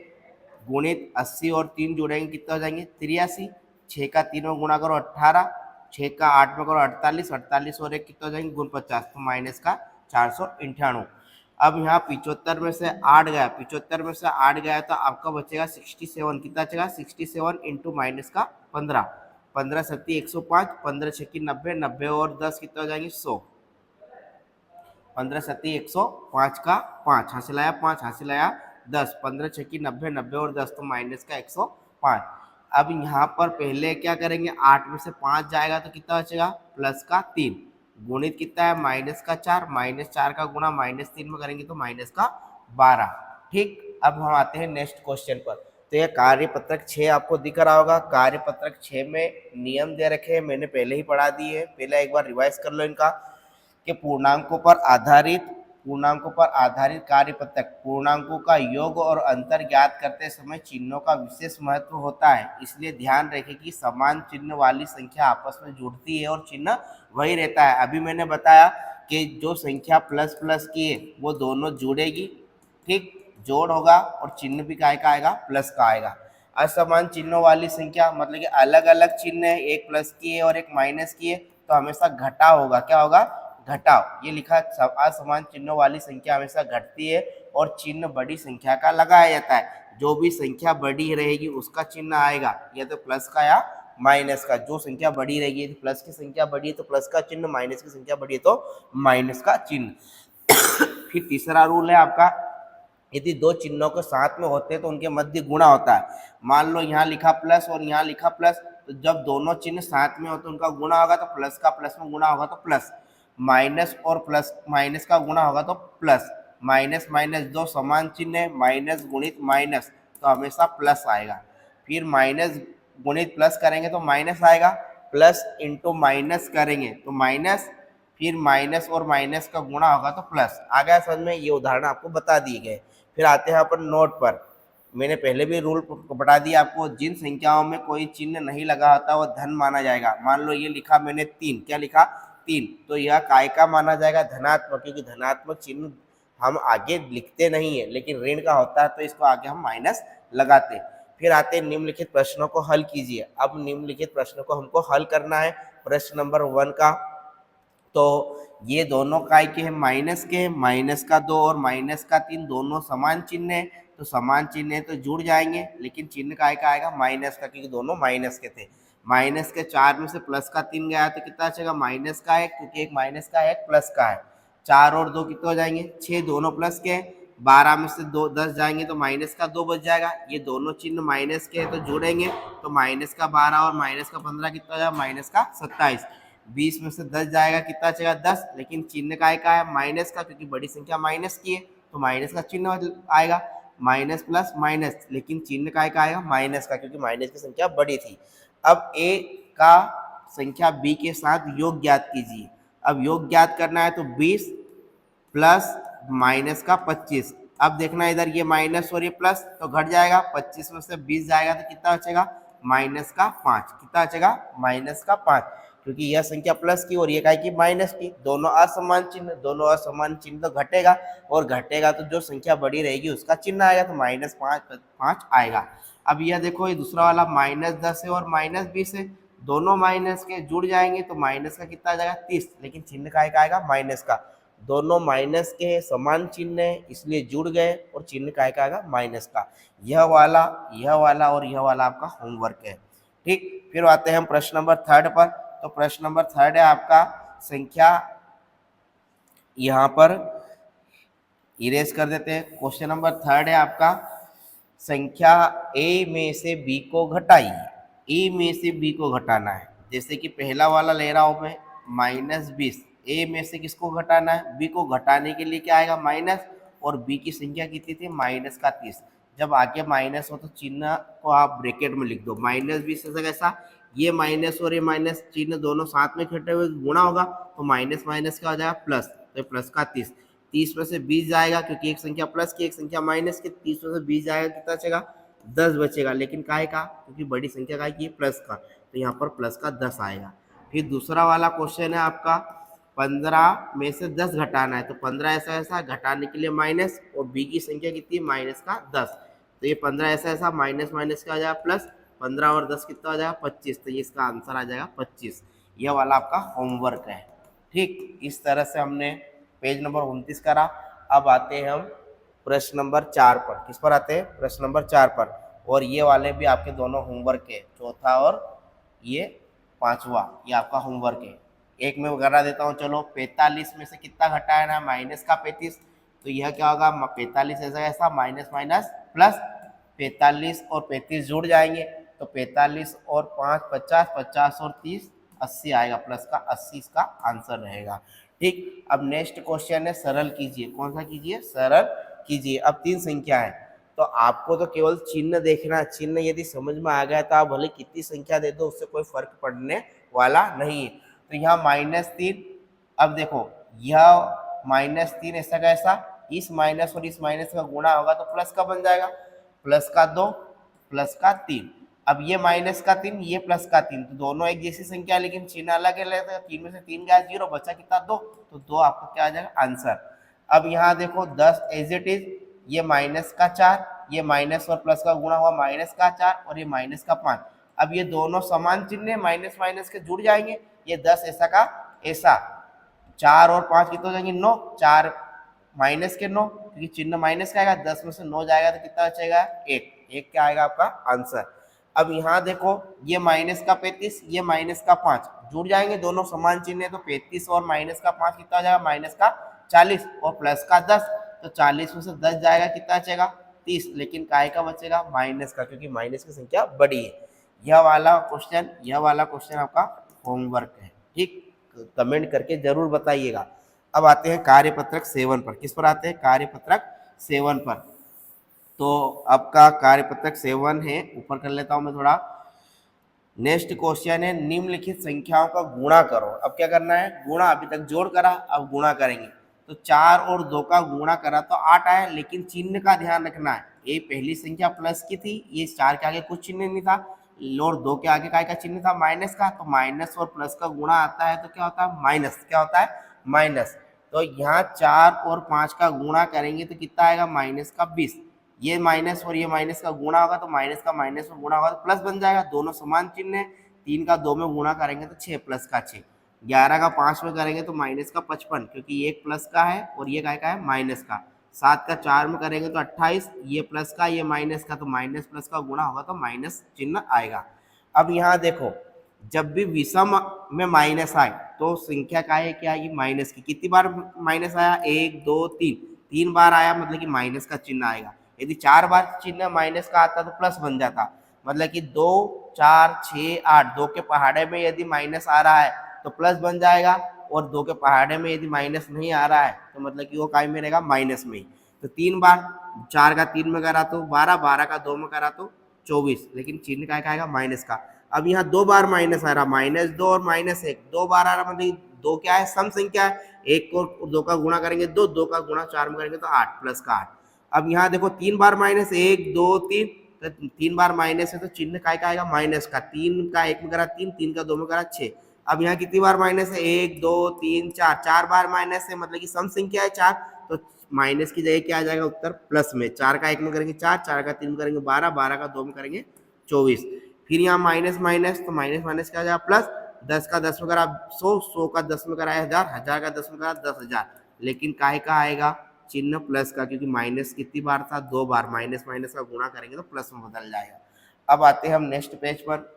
गुणित 80 और 3 जोड़ेंगे कितना हो जाएंगे? 83। 6 का 3 में गुणा करो 18, 6 का 8 में करो 48, 48 और 1 कितना हो जाएंगे? गुण 50, तो माइनस का 498। अब यहाँ 75 में से 8 गया, 75 में से 8 गया तो आपका बचेगा 67। कितना बचेगा? 67 इंटू माइनस का 15, 15 सत्ती 105, 15 छक्की 90, 90 और 10 कितना हो जाएंगे? 100। 15 सत्ती 105 का 5 हासिल आया, 5 हासिल आया 10, 15 छक्की 90, 90 और 10 तो माइनस का 105। अब यहाँ पर पहले क्या करेंगे? 8 में से 5 जाएगा तो कितना बचेगा? प्लस का 3, गुणित कितना है? -4, -4 का गुणा -3 में करेंगे तो -12। ठीक, अब हम आते हैं नेक्स्ट क्वेश्चन पर। तो यह कार्यपत्रक 6 आपको दिख रहा होगा। कार्यपत्रक 6 में नियम दे रखे हैं, मैंने पहले ही पढ़ा दिए हैं, पहले एक बार रिवाइज कर लो इनका। कि पूर्णांकों पर आधारित कार्यपत्रक पूर्णांकों का योग और अंतर ज्ञात करते समय चिन्हों का विशेष महत्व होता है, इसलिए ध्यान रखें कि समान चिन्ह वाली संख्या आपस में जुड़ती है और चिन्ह वही रहता है। अभी मैंने बताया कि जो संख्या प्लस प्लस की है वो दोनों जुड़ेगी। ठीक, जोड़ होगा और चिन्ह भी काय का आएगा? प्लस का आएगा। असमान चिन्हों वाली संख्या मतलब कि अलग अलग चिन्ह है, एक प्लस की है और एक माइनस की है, तो हमेशा घटाव होगा। क्या होगा? घटाव। ये लिखा असमान चिन्हों वाली संख्या हमेशा घटती है और चिन्ह बड़ी संख्या का लगाया जाता है। जो भी संख्या बड़ी रहेगी उसका चिन्ह आएगा, या तो प्लस का या माइनस का। जो संख्या बड़ी रहेगी, प्लस की संख्या बड़ी है तो प्लस का चिन्ह, माइनस की संख्या बड़ी है तो माइनस का चिन्ह। फिर तीसरा रूल है आपका, यदि दो चिन्हों के साथ में होते हैं तो उनके मध्य गुणा होता है। मान लो यहाँ लिखा प्लस और यहाँ लिखा प्लस, तो जब दोनों चिन्ह साथ में हो तो उनका गुणा होगा, तो प्लस का प्लस में गुणा होगा तो प्लस, माइनस और प्लस माइनस का गुणा होगा तो प्लस। माइनस माइनस दो समान चिन्ह है, माइनस गुणित माइनस तो हमेशा प्लस आएगा। फिर माइनस गुणित प्लस करेंगे तो माइनस आएगा, प्लस इंटू माइनस करेंगे तो माइनस, फिर माइनस और माइनस का गुणा होगा तो प्लस। आ गया समझ में? ये उदाहरण आपको बता दिए गए। फिर आते हैं अपन नोट पर। मैंने पहले भी रूल बता दिया आपको, जिन संख्याओं में कोई चिन्ह नहीं लगा होता वो धन माना जाएगा। मान लो ये लिखा मैंने 3, क्या लिखा? 3, तो यह काय का माना जाएगा? धनात्मक, क्योंकि धनात्मक चिन्ह हम आगे लिखते नहीं है, लेकिन ऋण का होता है तो इसको आगे हम माइनस लगाते। फिर आते हैं निम्नलिखित प्रश्नों को हल कीजिए। अब निम्नलिखित प्रश्नों को हमको हल करना है। प्रश्न नंबर 1 का, तो ये दोनों काय के हैं? माइनस के हैं। माइनस का 2 और माइनस का 3 दोनों समान चिन्ह है, तो समान चिन्ह है तो जुड़ जाएंगे, लेकिन चिन्ह काय का आएगा? माइनस का, क्योंकि दोनों माइनस के थे। माइनस के 4 में से प्लस का 3 गया तो कितना बचेगा? माइनस का है, क्योंकि एक माइनस का है एक प्लस का है। 4 और 2 कितने हो जाएंगे? 6, दोनों प्लस के हैं। 12 में से 10 जाएंगे तो माइनस का 2 बच जाएगा। ये दोनों चिन्ह माइनस के हैं तो जोड़ेंगे, तो माइनस का 12 और माइनस का 15 कितना हो जाएगा? माइनस का 27। 20 में से 10 जाएगा, कितना बचेगा? 10, लेकिन चिन्ह काय का है? माइनस का, क्योंकि बड़ी संख्या माइनस की है तो माइनस का चिन्ह आएगा। माइनस प्लस माइनस, लेकिन चिन्ह काय का आएगा? माइनस का, क्योंकि माइनस की संख्या बड़ी थी। अब ए का संख्या बी के साथ योग ज्ञात कीजिए। अब योग ज्ञात करना है तो 20 प्लस माइनस का 25। अब देखना इधर ये माइनस और ये प्लस तो घट जाएगा, 25 में से 20 जाएगा तो कितना बचेगा? माइनस का 5। कितना बचेगा? माइनस का 5, क्योंकि यह संख्या प्लस की और ये काय की? माइनस की। दोनों असमान चिन्ह, दोनों असमान चिन्ह तो घटेगा, और घटेगा तो जो संख्या बड़ी रहेगी उसका चिन्ह आएगा, तो माइनस 5 आएगा। अब यह देखो, ये दूसरा वाला -10 है और -20 है, दोनों माइनस के जुड़ जाएंगे तो माइनस का कितना आ जाएगा? 30, लेकिन चिन्ह काय का आएगा? माइनस का। दोनों माइनस के समान चिन्ह है इसलिए जुड़ गए, और चिन्ह काय का आएगा? माइनस का। यह वाला और यह वाला आपका होमवर्क है। ठीक, फिर आते हैं हम प्रश्न नंबर 3 पर। तो प्रश्न नंबर 3 है आपका, संख्या यहाँ पर इरेज कर देते हैं। क्वेश्चन नंबर 3 है आपका, संख्या ए में से बी को घटाइए। ए में से बी को घटाना है। जैसे कि पहला वाला ले रहा हूं मैं, -20। ए में से किसको घटाना है? बी को। घटाने के लिए क्या आएगा? माइनस, और बी की संख्या कितनी थी? माइनस का 30। जब आगे माइनस हो तो चिन्ह को आप ब्रैकेट में लिख दो। -20 ऐसा कैसा? ये माइनस और ये माइनस चिन्ह दोनों साथ में इकट्ठे हुए गुणा होगा, तो माइनस माइनस क्या हो जाएगा? प्लस, तो प्लस का 30। 30 में से 20 जाएगा, क्योंकि एक संख्या प्लस की एक संख्या माइनस की। 30 में से 20 जाएगा, कितना बचेगा? 10 बचेगा, लेकिन काय का? क्योंकि बड़ी संख्या काय की? प्लस का, तो यहाँ पर प्लस का 10 आएगा। फिर दूसरा वाला क्वेश्चन है आपका, 15 में से 10 घटाना है, तो 15 ऐसा ऐसा घटाने के लिए माइनस, और बी की संख्या कितनी? माइनस का 10, तो ये 15 ऐसा ऐसा माइनस माइनस का आ जाएगा प्लस, 15 और 10 कितना हो जाएगा? 25, तो ये इसका आंसर आ जाएगा 25। यह वाला आपका होमवर्क है। ठीक, इस तरह से हमने पेज नंबर 29 करा। अब आते हैं हम प्रश्न नंबर 4 पर। किस पर आते हैं? प्रश्न नंबर 4 पर। और ये वाले भी आपके दोनों होमवर्क है, चौथा और ये 5वां, ये आपका होमवर्क है। एक में करा देता हूँ, चलो। 45 में से कितना घटाना है? माइनस का 35, तो यह क्या होगा? 45 ऐसा ऐसा माइनस माइनस प्लस, 45 और 35 जुड़ जाएंगे, तो 45 और 5 50, 50 और 30 80 आएगा, प्लस का 80 इसका आंसर रहेगा। ठीक, अब नेक्स्ट क्वेश्चन है, सरल कीजिए। कौन सा कीजिए? सरल कीजिए। अब 3 संख्या है, तो आपको तो केवल चिन्ह देखना है। चिन्ह यदि समझ में आ गया तो आप भले कितनी संख्या दे दो, उससे कोई फर्क पड़ने वाला नहीं है। तो यहाँ -3, अब देखो यह -3 ऐसा कैसा? इस माइनस और इस माइनस का गुणा होगा तो प्लस का बन जाएगा, प्लस का 2 प्लस का 3। अब ये माइनस का 3, ये प्लस का 3, तो दोनों एक जैसी संख्या, लेकिन चिन्ह अलग है। 3 में से 3 गया 0, बचा कितना? 2, तो 2 आपको क्या आ जाएगा? आंसर। अब यहाँ देखो 10 एज इट इज, ये -4 ये माइनस और प्लस का गुणा हुआ माइनस का 4 और ये माइनस का 5। अब ये दोनों समान चिन्ह है, माइनस माइनस के जुड़ जाएंगे, ये 10 ऐसा का ऐसा, 4 और 5 कितने हो जाएंगे 9, 4 माइनस के 9 क्योंकि चिन्ह माइनस का आएगा, 10 में से 9 जाएगा तो कितना बचेगा 1, 1 क्या आएगा आपका आंसर। अब यहाँ देखो ये माइनस का 35, ये माइनस का 5 जुड़ जाएंगे, दोनों समान चिन्ह है तो 35 और माइनस का 5 कितना हो जाएगा माइनस का 40 और प्लस का 10, तो 40 में से 10 जाएगा कितना बचेगा 30, लेकिन काय का बचेगा माइनस का, क्योंकि माइनस की संख्या बड़ी है। यह वाला क्वेश्चन आपका होमवर्क है, ठीक, कमेंट करके जरूर बताइएगा। अब आते हैं कार्यपत्रक 7 पर। किस पर आते हैं? कार्यपत्रक 7 पर। तो आपका कार्यपत्रक 7 है, ऊपर कर लेता हूं मैं थोड़ा। नेक्स्ट क्वेश्चन है निम्नलिखित संख्याओं का गुणा करो। अब क्या करना है? गुणा, अभी तक जोड़ करा, अब गुणा करेंगे। तो 4 और 2 का गुणा करा तो 8 आया, लेकिन चिन्ह का ध्यान रखना है। ये पहली संख्या प्लस की थी, ये 4 के आगे कुछ चिन्ह नहीं था और 2 के आगे काय का चिन्ह था माइनस का, तो माइनस और प्लस का गुणा आता है तो क्या होता है माइनस, क्या होता है माइनस। तो यहाँ 4 और 5 का गुणा करेंगे तो कितना आएगा माइनस का 20, ये माइनस और ये माइनस का गुणा होगा तो माइनस का माइनस में गुणा होगा तो प्लस बन जाएगा, दोनों समान चिन्ह है। 3 का 2 में गुणा करेंगे तो 6 प्लस का 6, 11 का 5 में करेंगे तो माइनस का 55 क्योंकि ये प्लस का है और ये काय का है माइनस का। 7 का 4 में करेंगे तो 28, ये प्लस का ये माइनस का, तो माइनस प्लस का गुणा होगा तो माइनस चिन्ह आएगा। अब यहाँ देखो जब भी विषम में माइनस आए तो संख्या का है क्या आएगी माइनस की। कितनी बार माइनस आया? 1 2 3, 3 बार आया मतलब कि माइनस का चिन्ह आएगा। यदि 4 बार चिन्ह माइनस का आता तो प्लस बन जाता, मतलब कि 2 4 6 8, 2 के पहाड़े में यदि माइनस आ रहा है तो प्लस बन जाएगा, और 2 के पहाड़े में यदि माइनस नहीं आ रहा है तो मतलब कि वो काय में रहेगा माइनस में ही। तो 3 बार, 4 का 3 में करा तो 12, 12 का 2 में करा तो 24, लेकिन चिन्ह काय का आएगा माइनस का। अब यहाँ 2 बार माइनस आ रहा, -2 और -1, 2 बार आ रहा मतलब 2 क्या है सम संख्या है, 1 को 2 का गुणा करेंगे 2, 2 का गुणा 4 में करेंगे तो 8 प्लस का 8। अब यहाँ देखो 3 बार माइनस, 1 2 3, तो 3 बार माइनस है तो चिन्ह काय का आएगा माइनस का। 3 का 1 में करा 3, 3 का 2 में करा 6। अब यहाँ कितनी बार माइनस है? 1 2 3 4, 4 बार माइनस है मतलब कि सम संख्या है 4, तो माइनस की जगह क्या आ जाएगा उत्तर प्लस में। 4 का 1 में करेंगे 4, 4 का 3 में करेंगे 12, 12 का 2 में करेंगे 24। फिर यहाँ माइनस माइनस, तो माइनस माइनस क्या आ जाएगा प्लस। 10 का 10 में करा 100, 100 का 10 में करा 1000, 1000 का 10 में करा 10,000, लेकिन काहे का आएगा चिन्ह प्लस का, क्योंकि माइनस कितनी बार था? 2 बार। माइनस माइनस का गुणा करेंगे तो प्लस में बदल जाएगा। अब आते हैं हम नेक्स्ट पेज पर,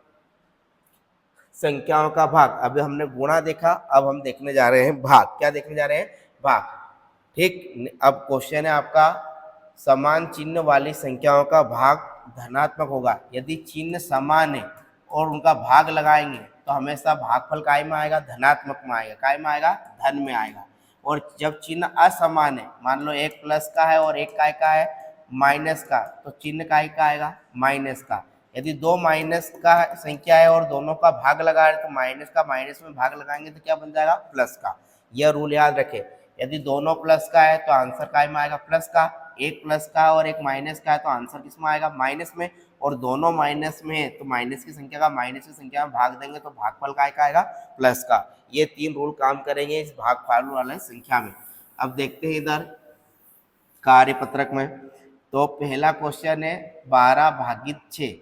संख्याओं का भाग। अभी हमने गुणा देखा, अब हम देखने जा रहे हैं भाग। क्या देखने जा रहे हैं? भाग, ठीक। अब क्वेश्चन है आपका समान चिन्ह वाली संख्याओं का भाग धनात्मक होगा। यदि चिन्ह समान है और उनका भाग लगाएंगे तो हमेशा भागफल काय में आएगा? धनात्मक में आएगा। काय में आएगा? धन में आएगा। और जब चिन्ह असमान है, मान लो एक प्लस का है और एक काय का है माइनस का, तो चिन्ह काय का आएगा? माइनस का। यदि दो माइनस का संख्या है और दोनों का भाग लगा रहे तो माइनस का माइनस में भाग लगाएंगे तो क्या बन जाएगा? प्लस का। यह रूल याद रखें। यदि दोनों प्लस का है तो आंसर काय में आएगा? प्लस का। एक प्लस का और एक माइनस का है तो आंसर किस में आएगा? माइनस में। और दोनों माइनस में है तो माइनस की संख्या का माइनस की संख्या में भाग देंगे तो भागफल काय का आएगा? प्लस का। ये 3 रूल काम करेंगे इस भागफल वाले संख्या में। अब देखते हैं इधर कार्यपत्रक में। तो पहला क्वेश्चन है 12 भागित 6,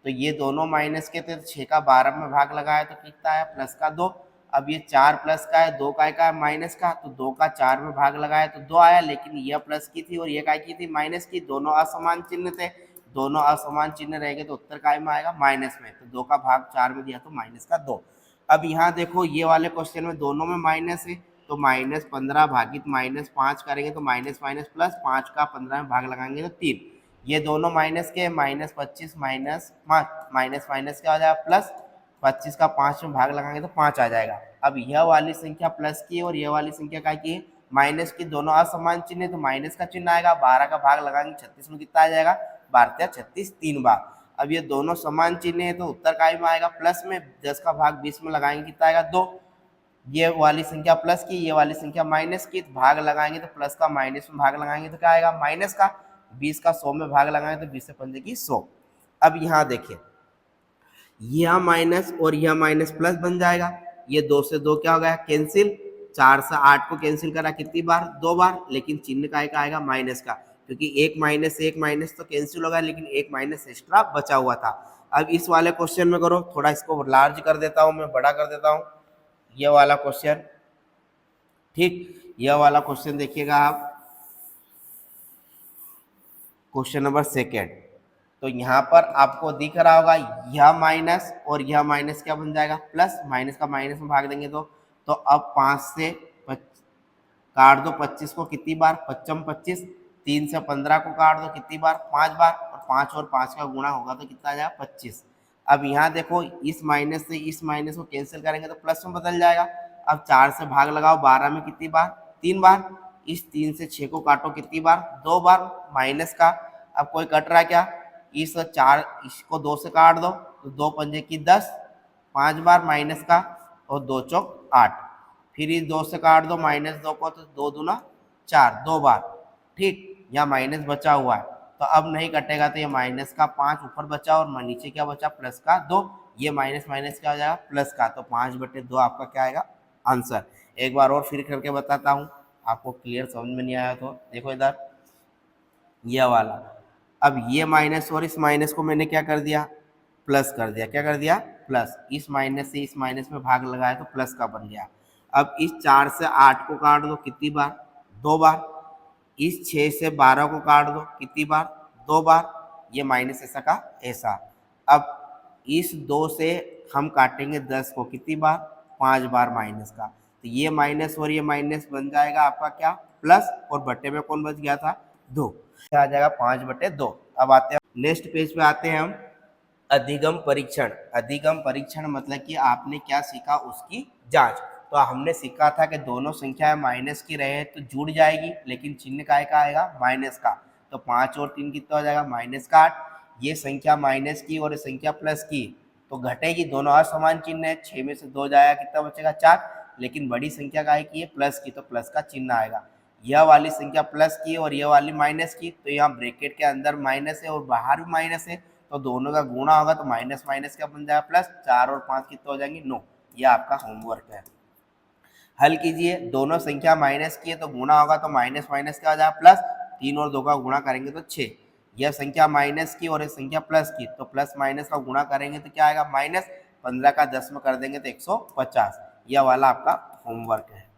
तो ये दोनों माइनस के थे, 6 का 12 में भाग लगाया तो कितना है? प्लस का 2। अब ये 4 प्लस का है, 2 काय का है? माइनस का, तो 2 का 4 में भाग लगाया तो 2 आया, लेकिन यह प्लस की थी और ये काय की थी? माइनस की। दोनों असमान चिन्ह थे, दोनों असमान चिन्ह रहेंगे तो उत्तर काय में आएगा? माइनस में। तो 2 का भाग 4 में दिया तो माइनस का 2। अब यहाँ देखो ये वाले क्वेश्चन में दोनों में माइनस है, तो -15 भागित -5 करेंगे तो माइनस माइनस प्लस, 5 का 15 में भाग लगाएंगे तो 3। ये दोनों माइनस के, -25 माइनस माइनस माइनस क्या हो जाएगा? प्लस। 25 का 5 में भाग लगाएंगे तो 5 आ जाएगा। अब यह वाली संख्या प्लस की और यह वाली संख्या क्या की है? माइनस की। दोनों असमान चिन्ह है तो माइनस का चिन्ह आएगा। 12 का भाग लगाएंगे 36 में कितना आ जाएगा? 12 36, 3 बार। अब ये दोनों समान चिन्ह है तो उत्तर काय में आएगा? प्लस में। 10 का भाग 20 में लगाएंगे कितना आएगा? 2। ये वाली संख्या प्लस की, ये वाली संख्या माइनस की, तो भाग लगाएंगे तो प्लस का माइनस में भाग लगाएंगे तो क्या आएगा? माइनस का। 20 का 100 में भाग लगाएंगे तो 20 से 15 की 100। अब यहाँ देखिए यह माइनस और यह माइनस प्लस बन जाएगा। ये 2 से 2 क्या हो गया? कैंसिल। 4 से 8 को कैंसिल करा कितनी बार? 2 बार, लेकिन चिन्ह काय का आएगा? माइनस का, क्योंकि एक माइनस तो कैंसिल होगा, लेकिन एक माइनस एक्स्ट्रा बचा हुआ था। अब इस वाले क्वेश्चन में करो, थोड़ा इसको लार्ज कर देता हूँ, मैं बड़ा कर देता हूँ ये वाला क्वेश्चन। ठीक, यह वाला क्वेश्चन देखिएगा आप, क्वेश्चन नंबर सेकेंड। तो यहाँ पर आपको दिख रहा होगा यह माइनस और यह माइनस क्या बन जाएगा, प्लस। माइनस का माइनस में भाग देंगे तो अब 5 से काट दो 25 को कितनी बार, 5 25, 3 से 15 को काट दो कितनी बार, 5 बार, और 5 का गुणा होगा तो कितना आ जाएगा, 25। अब यहाँ देखो इस माइनस से इस माइनस को कैंसिल करेंगे तो प्लस में बदल जाएगा। अब 4 से भाग लगाओ 12 में कितनी बार, 3 बार। इस 3 से 6 को काटो कितनी बार, 2 बार माइनस का। अब कोई कट रहा है क्या, इस 4 इसको 2 से काट दो तो 2 पंजे की 10, 5 बार माइनस का, और 2 चौक 8। फिर इस 2 से काट दो -2 को तो 2 दूना 4, 2 बार। ठीक, यहाँ माइनस बचा हुआ है तो अब नहीं कटेगा, तो ये माइनस का 5 ऊपर बचा और नीचे क्या बचा, प्लस का 2। ये माइनस माइनस क्या हो जाएगा, प्लस का, तो 5/2 आपका क्या आएगा, आंसर। एक बार और फिर करके बताता हूँ, आपको क्लियर समझ में नहीं आया तो देखो इधर ये वाला। अब ये माइनस और इस माइनस को मैंने क्या कर दिया, प्लस कर दिया। क्या कर दिया, प्लस। इस माइनस से इस माइनस में भाग लगाया तो प्लस का बन गया। अब इस 4 से 8 को काट दो कितनी बार, 2 बार। इस 6 से 12 को काट दो कितनी बार, 2 बार। ये माइनस ऐसा का ऐसा। अब इस 2 से हम काटेंगे 10 को कितनी बार, 5 बार माइनस का। तो ये माइनस और ये माइनस बन जाएगा आपका क्या, प्लस, और बट्टे में कौन बच गया था, 2। आ जाएगा 5/2। अब आते हैं नेक्स्ट पेज पे, आते हैं हम अधिगम परीक्षण। अधिगम परीक्षण मतलब कि आपने क्या सीखा उसकी जांच। तो हमने सीखा था कि दोनों संख्याएं माइनस की रहे तो जुड़ जाएगी, लेकिन चिन्ह काय का आएगा, माइनस का। तो 5 और 3 कितना हो जाएगा, -8। ये संख्या माइनस की और ये संख्या प्लस की तो घटेगी, दोनों असमान चिन्ह है। 6 में से 2 जाएगा, कितना बचेगा, 4। लेकिन बड़ी संख्या काय की है, प्लस की, तो प्लस का चिन्ह आएगा। यह वाली संख्या प्लस की और यह वाली माइनस की, तो यहाँ ब्रैकेट के अंदर माइनस है और बाहर भी माइनस है, तो दोनों का गुणा होगा तो माइनस माइनस क्या बन जाएगा, प्लस। 4 और 5 कितने हो जाएंगे, 9। यह आपका होमवर्क है, हल कीजिए। दोनों संख्या माइनस की है तो गुणा होगा तो माइनस माइनस क्या हो जाएगा, प्लस। 3 और 2 का गुणा करेंगे तो 6। यह संख्या माइनस की और यह संख्या प्लस की, तो प्लस माइनस का गुणा करेंगे तो क्या आएगा, माइनस। 15 का 10 में कर देंगे तो 150। यह वाला आपका होमवर्क है।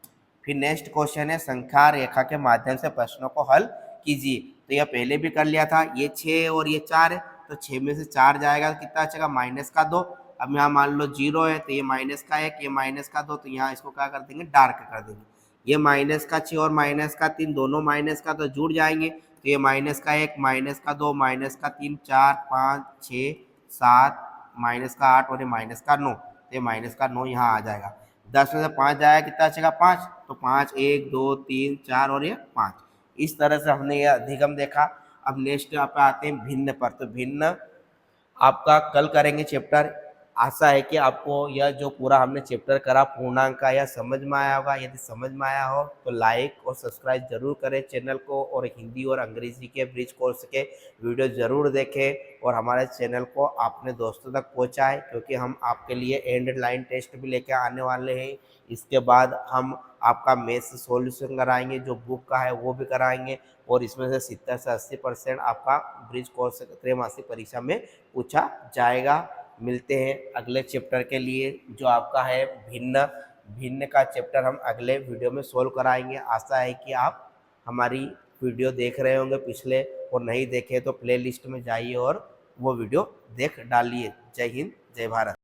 फिर नेक्स्ट क्वेश्चन है, संख्या रेखा के माध्यम से प्रश्नों को हल कीजिए। तो यह पहले भी कर लिया था, ये 6 और ये 4 है, तो 6 में से 4 जाएगा तो कितना बचेगा, माइनस का 2। अब यहाँ मान लो 0 है तो ये माइनस का 1, ये माइनस का 2, तो यहाँ इसको क्या कर देंगे, डार्क कर देंगे। ये माइनस का 6 और माइनस का 3 दोनों माइनस का तो जुड़ जाएंगे, तो ये माइनस का 1, माइनस का 2, माइनस का 3, 4 5 6 7, माइनस का 8 और ये माइनस का 9, तो ये माइनस का 9 यहाँ आ जाएगा। 10 में से 5 जाएगा, कितना बचेगा, 5। तो 5 1 2 3 4 और ये 5। इस तरह से हमने ये अधिगम देखा। अब नेक्स्ट यहाँ पे आते हैं भिन्न पर। तो भिन्न आपका कल करेंगे चैप्टर। आशा है कि आपको यह जो पूरा हमने चैप्टर करा पूर्णांक का यह समझ में आया होगा। यदि समझ में आया हो तो लाइक और सब्सक्राइब जरूर करें चैनल को, और हिंदी और अंग्रेजी के ब्रिज कोर्स के वीडियो ज़रूर देखें और हमारे चैनल को अपने दोस्तों तक पहुंचाएं, क्योंकि हम आपके लिए एंड लाइन टेस्ट भी लेकर आने वाले हैं। इसके बाद हम आपका मैथ्स सॉल्यूशन कराएंगे, जो बुक का है वो भी कराएंगे, और इसमें से 70 से 80% आपका ब्रिज कोर्स त्रैमासिक परीक्षा में पूछा जाएगा। मिलते हैं अगले चैप्टर के लिए, जो आपका है भिन्न। भिन्न का चैप्टर हम अगले वीडियो में सोल्व कराएंगे। आशा है कि आप हमारी वीडियो देख रहे होंगे पिछले, और नहीं देखे तो प्लेलिस्ट में जाइए और वो वीडियो देख डालिए। जय हिंद, जय भारत।